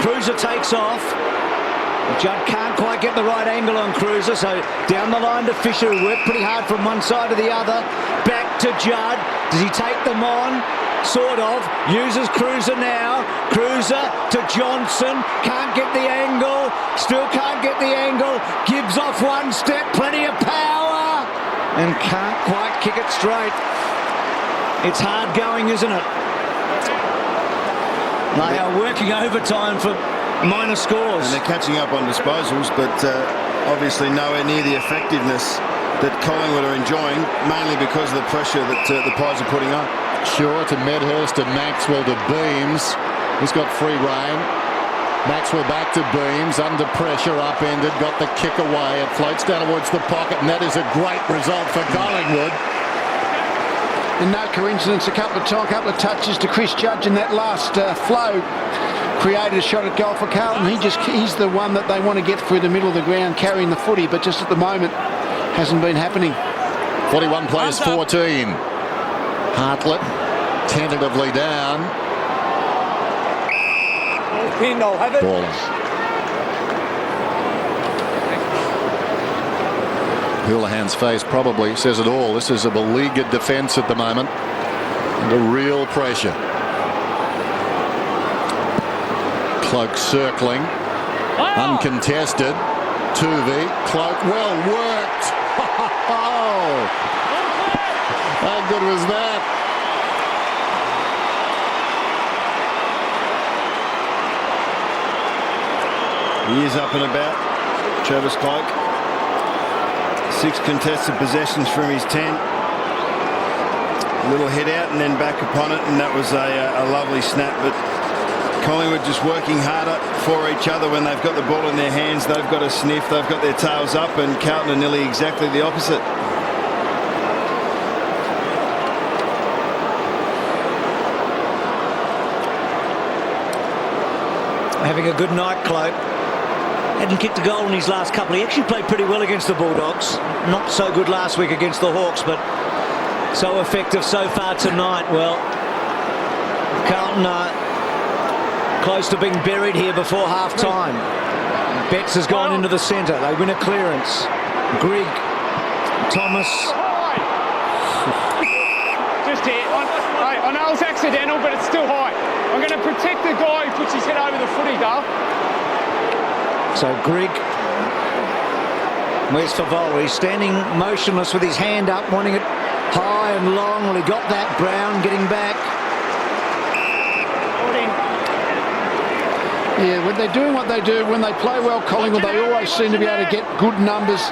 Cruiser takes off. Judd can't quite get the right angle on Cruiser, so down the line to Fisher, who worked pretty hard from one side to the other. Back to Judd. Does he take them on? Sort of. Uses Cruiser now. Cruiser to Johnson. Can't get the angle. Still can't get the angle. Gibbs off one step. Plenty of power. And can't quite kick it straight. It's hard going, isn't it? They are working overtime for minor scores. And they're catching up on disposals, but obviously nowhere near the effectiveness that Collingwood are enjoying, mainly because of the pressure that the Pies are putting on. Shaw to Medhurst and Maxwell to Beams. He's got free rein. Maxwell back to Beams, under pressure, upended, got the kick away. It floats down towards the pocket, and that is a great result for Collingwood. And no coincidence, a couple of touches to Chris Judge in that last flow created a shot at goal for Carlton. He's the one that they want to get through the middle of the ground, carrying the footy, but just at the moment hasn't been happening. 41 plays 14. Hartlett tentatively down. I'll have it. Houlihan's face probably says it all. This is a beleaguered defence at the moment. Under real pressure. Cloak circling. Uncontested. Tuvey. Cloak well worked. How good was that? He is up and about, Travis Cloak. 6 contested possessions from his 10. A little hit out and then back upon it, and that was a lovely snap. But Collingwood just working harder for each other. When they've got the ball in their hands, they've got a sniff, they've got their tails up, and Carlton are nearly exactly the opposite. Having a good night, Cloak. Hadn't kicked a goal in his last couple. He actually played pretty well against the Bulldogs. Not so good last week against the Hawks, but so effective so far tonight. Well, Carlton close to being buried here before half-time. Betts has gone into the centre. They win a clearance. Grigg, Thomas. Just here. I know it's accidental, but it's still high. I'm going to protect the guy who puts his head over the footy, Dale. So Grigg, where's Favol? He's standing motionless with his hand up, wanting it high and long. Well, he got that. Brown getting back. Yeah, when they're doing what they do, when they play well, Collingwood, they always seem to be able to get good numbers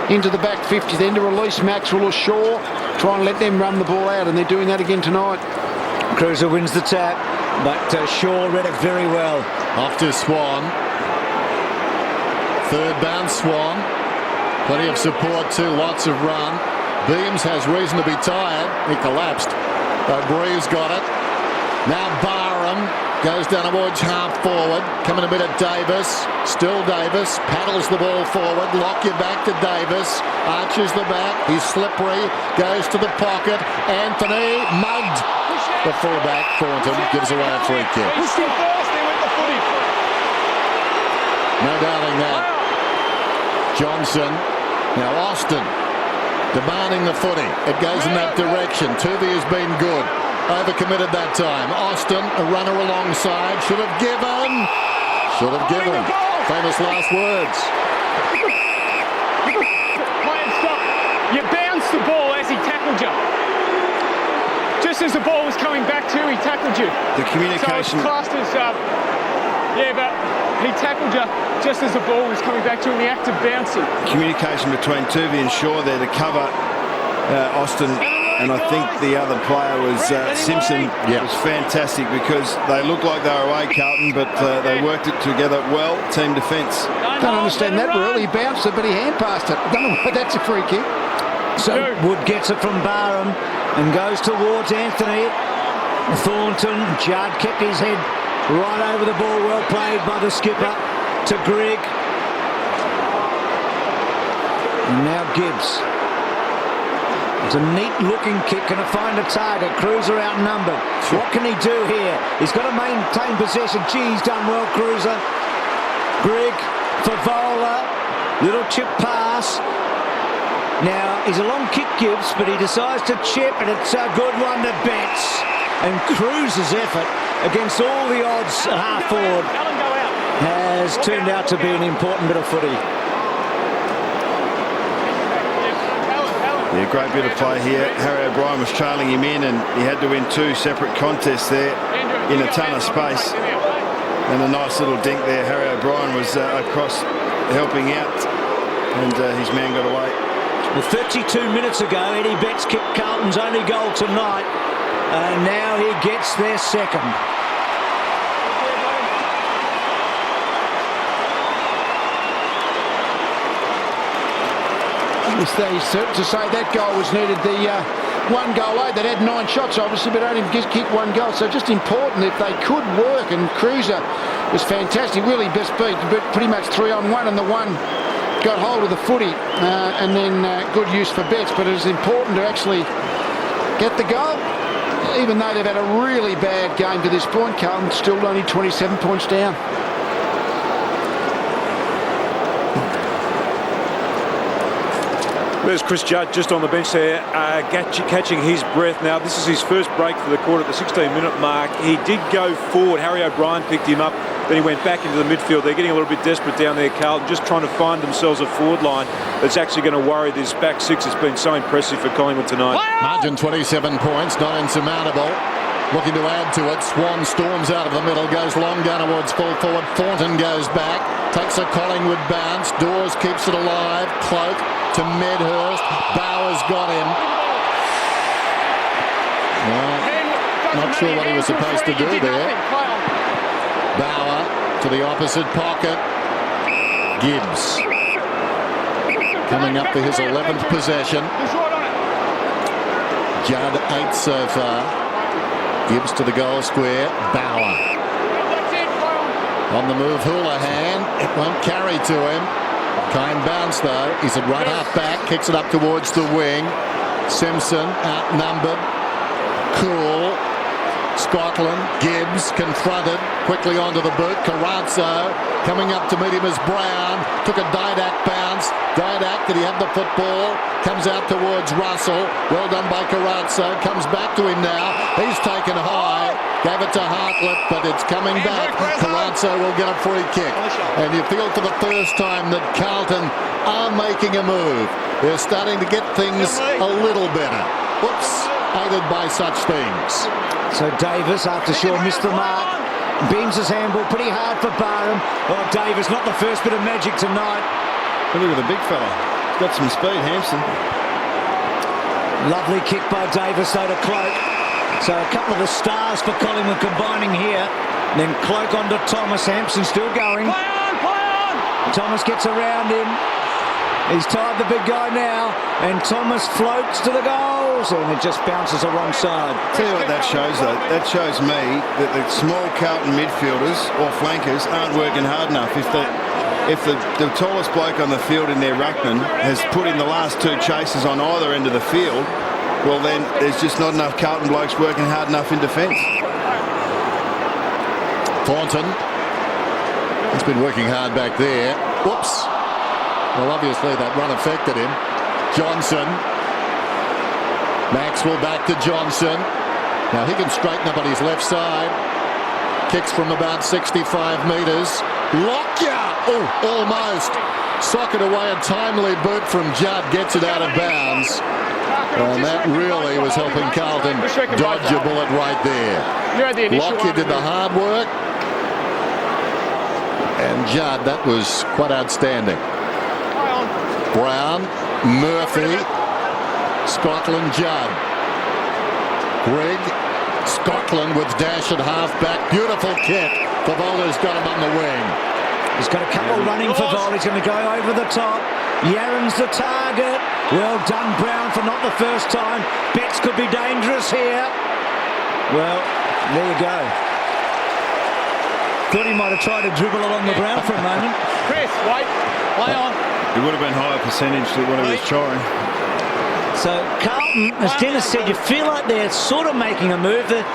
into the back 50, then to release Maxwell or Shaw, try and let them run the ball out, and they're doing that again tonight. Cruiser wins the tap, but Shaw read it very well. Off to Swan. Third bounce, Swan. Plenty of support too, lots of run. Beams has reason to be tired. He collapsed. Breeze got it. Now Barham goes down towards half forward. Coming a bit at Davis. Still Davis. Paddles the ball forward. Lock you back to Davis. Arches the back. He's slippery. Goes to the pocket. Anthony mugged. The fullback, Thornton, gives away a free kick. No doubting that. Johnson. Now Austin demanding the footy. It goes in that direction. Tuvey has been good. Overcommitted that time. Austin, a runner alongside. Should have given. Should have given. Famous last words. You bounced the ball as he tackled you. Just as the ball was coming back to you, he tackled you. The communication. So it's classed as, yeah, but he tackled you just as the ball was coming back to you in the act of bouncing. Communication between Tuvey and Shaw there to cover Austin, and I think the other player was Simpson. Yeah. Was fantastic because they looked like they were away, Carlton, but they worked it together well. Team defence. Don't understand that rule. He bounced it, but he hand passed it. Don't know why that's a free kick. So Wood gets it from Barham and goes towards Anthony. Thornton. Judd kept his head right over the ball. Well played by the skipper to Grigg. And now Gibbs. It's a neat-looking kick. Going to find a target. Cruiser outnumbered. What can he do here? He's got to maintain possession. Gee, he's done well, Cruiser. Grigg, Favola, little chip pass. Now, he's a long kick, Gibbs, but he decides to chip, and it's a good one to Betts. And Cruiser's effort against all the odds at half forward has turned out to be an important bit of footy. Yeah, great bit of play here. Harry O'Brien was trailing him in, and he had to win 2 separate contests there in a ton of space. And a nice little dink there. Harry O'Brien was across helping out, and his man got away. Well, 32 minutes ago, Eddie Betts kicked Carlton's only goal tonight, and now he gets their second. To say that goal was needed. The one goal they'd had 9 shots obviously, but only just kicked 1 goal, so just important if they could work. And Cruiser was fantastic, really best beat, but pretty much 3-on-1, and the one got hold of the footy, and then good use for Betts. But it was important to actually get the goal, even though they've had a really bad game to this point. Carlton still only 27 points down. There's Chris Judd just on the bench there, catching his breath. Now, this is his first break for the quarter at the 16-minute mark. He did go forward. Harry O'Brien picked him up. Then he went back into the midfield. They're getting a little bit desperate down there, Carlton, just trying to find themselves a forward line that's actually going to worry this back six. It's been so impressive for Collingwood tonight. Margin 27 points, not insurmountable. Looking to add to it. Swan storms out of the middle, goes long down towards full forward. Thornton goes back, takes a Collingwood bounce. Dawes keeps it alive. Cloak to Medhurst. Bauer's got him. Not sure what he was supposed to do there. Bauer to the opposite pocket. Gibbs coming up for his 11th possession. Judd 8 so far. Gibbs to the goal square. Bauer on the move. Houlihan, it won't carry to him. Kind bounce though. He's at right half back, kicks it up towards the wing. Simpson outnumbered. Cool. Scotland. Gibbs confronted. Quickly onto the boot. Carrazzo coming up to meet him as Brown. Took a Didac bounce. Didac, did he have the football? Comes out towards Russell. Well done by Carrazzo. Comes back to him now. He's taken high. Gave it to Hartlett, but it's coming back. Carrazzo will get a free kick. And you feel for the first time that Carlton are making a move. They're starting to get things a little better. Oops. Aided by such things. So Davis, after Shaw missed the mark, beams his handball pretty hard for Barham. Oh, Davis, not the first bit of magic tonight. But look at the big fella. He's got some speed, Hampson. Lovely kick by Davis, though, to Cloak. So a couple of the stars for Collingwood combining here. Then Cloak onto Thomas. Hampson still going. Play on! Thomas gets around him. He's tied the big guy now, and Thomas floats to the goals, and it just bounces the wrong side. Tell you what that shows, though. That shows me that the small Carlton midfielders or flankers aren't working hard enough. If the tallest bloke on the field in their ruckman has put in the last 2 chases on either end of the field, well then there's just not enough Carlton blokes working hard enough in defence. Thornton. He's been working hard back there. Whoops. Well, obviously that run affected him. Johnson. Maxwell back to Johnson. Now he can straighten up on his left side. Kicks from about 65 metres. Lockyer! Oh, almost. Socket away, a timely boot from Judd. Gets it out of bounds. And that really was helping Carlton dodge a bullet right there. Lockyer did the hard work. And Judd, that was quite outstanding. Brown, Murphy, Scotland, Judd. Grigg, Scotland with dash at half-back. Beautiful kick. Favola's got him on the wing. He's got a couple running for Vol. He's going to go over the top. Yaron's the target. Well done, Brown, for not the first time. Betts could be dangerous here. Well, there you go. Thought he might have tried to dribble along the ground for a moment. Chris, wait. Play on. It would have been higher percentage than what he was trying. So Carlton, as Dennis said, you feel like they're sort of making a move. They're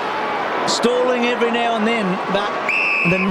stalling every now and then, but the